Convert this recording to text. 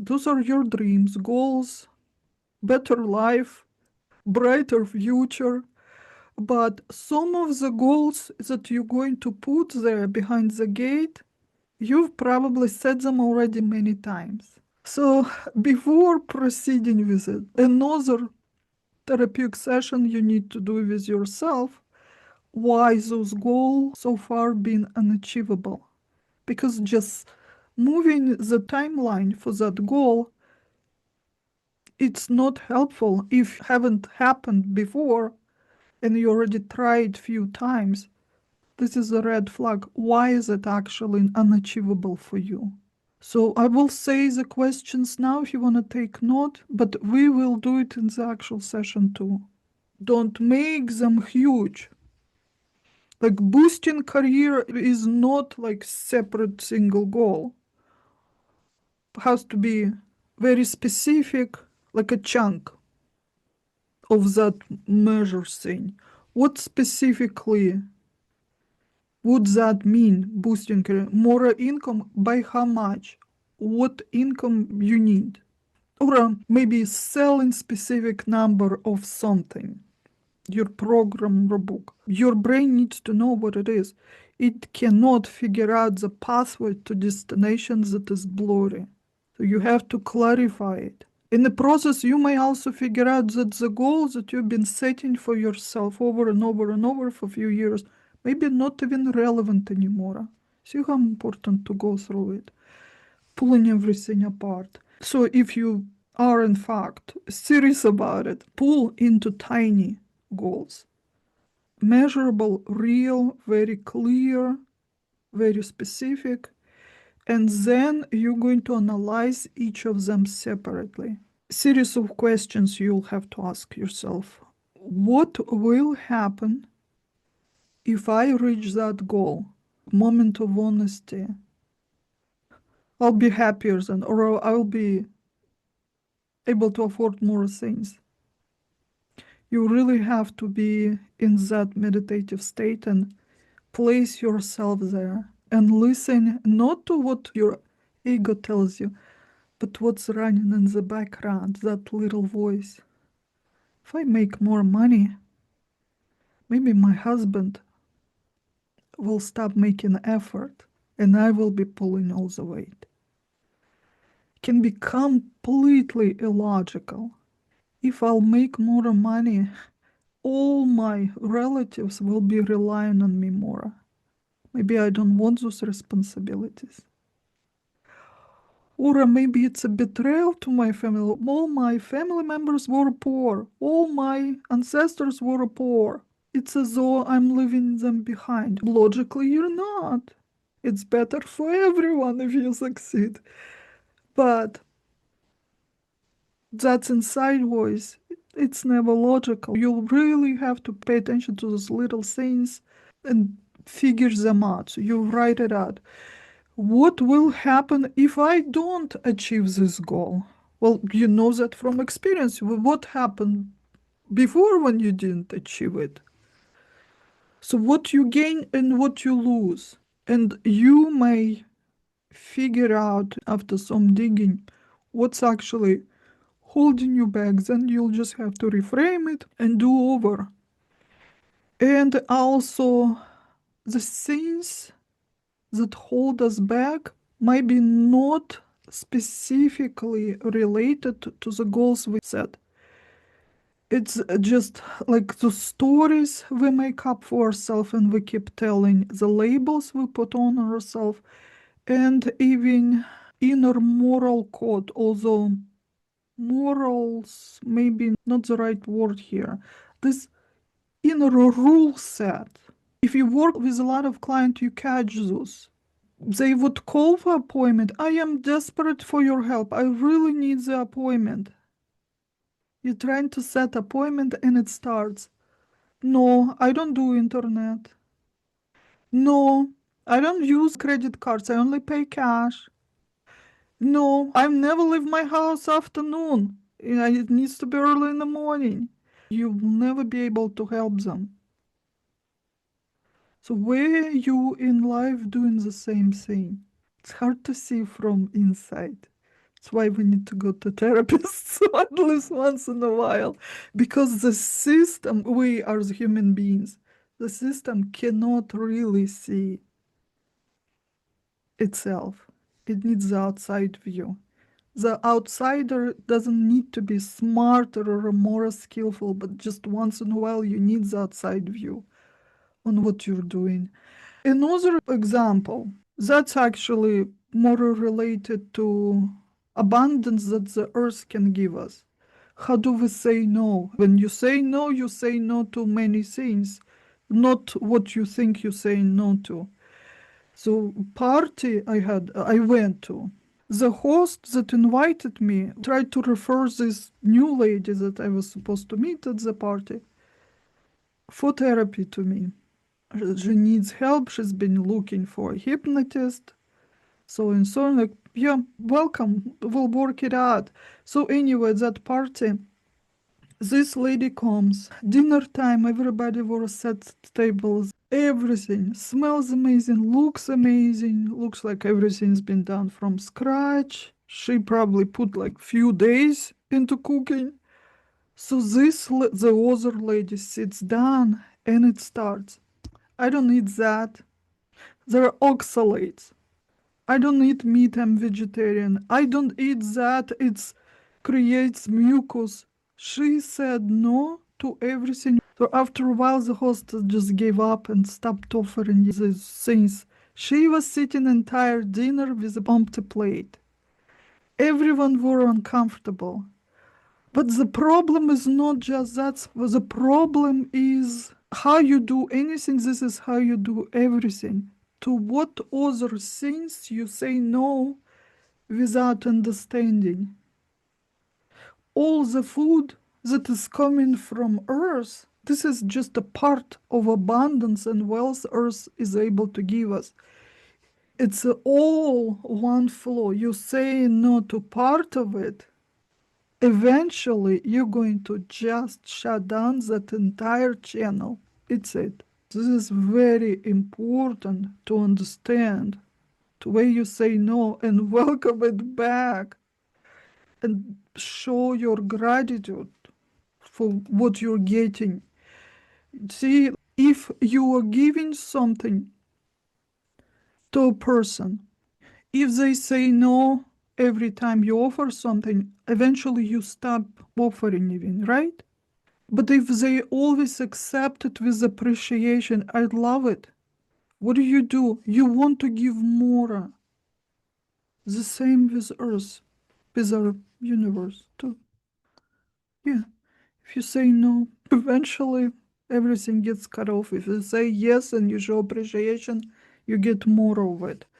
those are your dreams, goals, better life, brighter future. But some of the goals that you're going to put there behind the gate, you've probably said them already many times. So before proceeding with it, another therapeutic session you need to do with yourself, why those goals so far been unachievable. Because just moving the timeline for that goal, it's not helpful if haven't happened before and you already tried few times. This is a red flag. Why is it actually unachievable for you? So I will say the questions now if you want to take note, but we will do it in the actual session too. Don't make them huge. Like boosting career is not like separate single goal. It has to be very specific, like a chunk of that measure thing. What specifically would that mean, boosting career? More income, by how much? What income you need? Or maybe selling specific number of something, your program or book. Your brain needs to know what it is. It cannot figure out the pathway to destination that is blurry. So you have to clarify it. In the process, you may also figure out that the goals that you've been setting for yourself over and over and over for a few years maybe not even relevant anymore. See how important to go through it, pulling everything apart. So if you are in fact serious about it, pull into tiny goals. Measurable, real, very clear, very specific. And then you're going to analyze each of them separately. Series of questions you'll have to ask yourself. What will happen if I reach that goal? Moment of honesty. I'll be happier then, or I'll be able to afford more things. You really have to be in that meditative state and place yourself there and listen not to what your ego tells you, but what's running in the background, that little voice. If I make more money, maybe my husband will stop making effort and I will be pulling all the weight. It can be completely illogical. If I'll make more money, all my relatives will be relying on me more. Maybe I don't want those responsibilities. Or maybe it's a betrayal to my family. All my family members were poor. All my ancestors were poor. It's as though I'm leaving them behind. Logically, you're not. It's better for everyone if you succeed. But that's inside voice. It's never logical. You really have to pay attention to those little things and figure them out. So you write it out. What will happen if I don't achieve this goal? Well, you know that from experience. What happened before when you didn't achieve it? So what you gain and what you lose. And you may figure out after some digging what's actually holding you back. Then you'll just have to reframe it and do over. And also the things that hold us back might be not specifically related to the goals we set. It's just like the stories we make up for ourselves and we keep telling, the labels we put on ourselves, and even inner moral code, although morals maybe not the right word here. This inner rule set. If you work with a lot of clients, you catch those. They would call for appointment. I am desperate for your help. I really need the appointment. You're trying to set appointment and it starts. No, I don't do internet. No, I don't use credit cards. I only pay cash. No, I never leave my house after noon. It needs to be early in the morning. You'll never be able to help them. So where are you in life doing the same thing? It's hard to see from inside. It's That's why we need to go to therapists at least once in a while. Because the system, we as human beings, the system cannot really see itself. It needs the outside view. The outsider doesn't need to be smarter or more skillful, but just once in a while you need the outside view on what you're doing. Another example that's actually more related to abundance that the earth can give us. How do we say no? When you say no to many things, not what you think you're saying no to. So party I went to. The host that invited me tried to refer this new lady that I was supposed to meet at the party for therapy to me. She needs help. She's been looking for a hypnotist. So and so, like, yeah, welcome. We'll work it out. So anyway, at that party, this lady comes. Dinner time. Everybody was set tables. Everything smells amazing, looks amazing. Looks like everything's been done from scratch. She probably put like few days into cooking. So the other lady sits down and it starts. I don't need that. There are oxalates. I don't eat meat. I'm vegetarian. I don't eat that. It creates mucus. She said no to everything. So after a while, the host just gave up and stopped offering these things. She was sitting entire dinner with a empty plate. Everyone were uncomfortable. But the problem is not just that. The problem is how you do anything. This is how you do everything. To what other things you say no without understanding. All the food that is coming from earth, this is just a part of abundance and wealth earth is able to give us. It's all one flow. You say no to part of it, eventually you're going to just shut down that entire channel. It's it. This is very important to understand. The way you say no and welcome it back and show your gratitude for what you're getting. See, if you are giving something to a person, if they say no every time you offer something, eventually you stop offering even, right? But if they always accept it with appreciation, I love it. What do? You want to give more. The same with Earth, with our universe too. Yeah. If you say no, eventually everything gets cut off. If you say yes and you show appreciation, you get more of it.